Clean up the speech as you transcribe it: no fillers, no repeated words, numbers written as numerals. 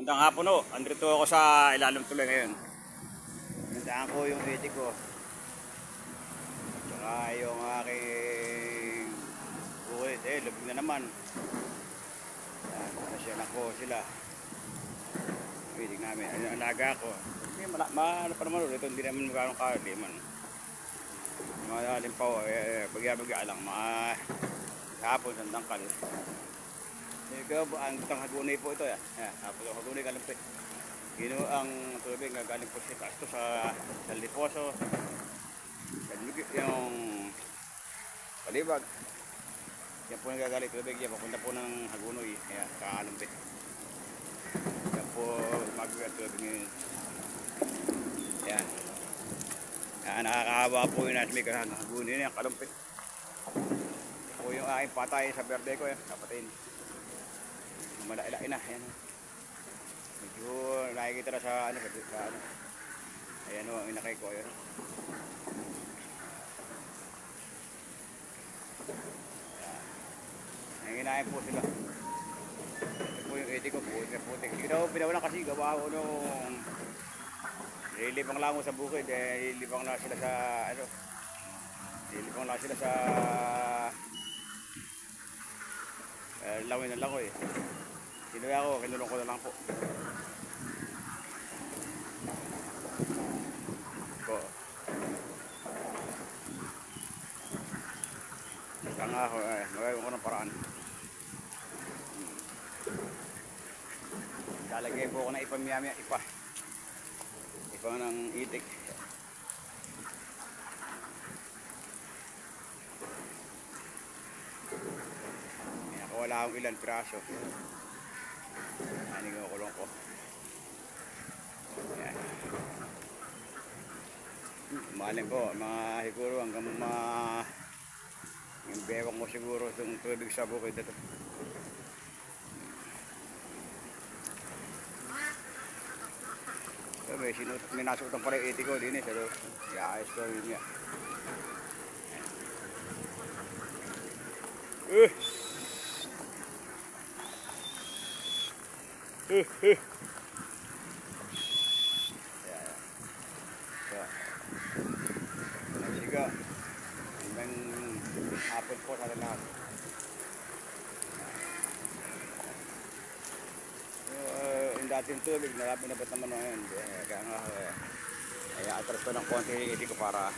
Magandang hapon o. Andito ako sa ilalim tuloy ngayon. Nandaan ko yung edit ko. Tsaka yung aking bukid. Labing na naman. Yan, nasyanan ko sila. Edit namin. Ang alaga ko. Ano pa naman ulit. Hindi naman magkano kali man. Malalim pa o. Bagya-bagya lang. Hapon sa dangkal. Ikaw, ang butang hagunay po ito. Tapos ang hagunay kalumpit. Gino ang tubig na galing po siya ito sa Liposo. Yung palibag. Yan po nagagaling tubig. Yan papunta po ng hagunoy. Kalumpit. Yan po magagat tubig ngayon. Yan. Nakakahawa po yun at may hagunoy na yung kalumpit. Yan po yung aking patay sa berde ko. Kapatayin. Malaki-laki na, ayan o. Medyo nakikita na sa ano, ayan o, ang inakay ko, ayan. Nanginahin po sila. Ito po yung edit ko, putik. Hindi na po pinawalan kasi gawa ko nung nililibang lang ko sa bukid, nililibang na sila sa, ano, nililibang lang sila sa lawin na lang ko eh. Kinuha ko, kinulong ko na lang po. Kaya ako, magagawin ko ng paraan. Lalagay po ako ng ipamiyami, ipa ng itik. Wala akong ilan piraso. Ano yung kulong ko. Ayan. Malin po, mga siguro hanggang yung bewang mo siguro itong tubig sa bukid ito. May nasutan pala yung iti ko din pero i-ayos ko yun nga. Siga hanggang hapon po sa lahat. Yung dating tubig, narabi na ba't naman ngayon. Kaya nga, atras ko ng konti, hindi ko para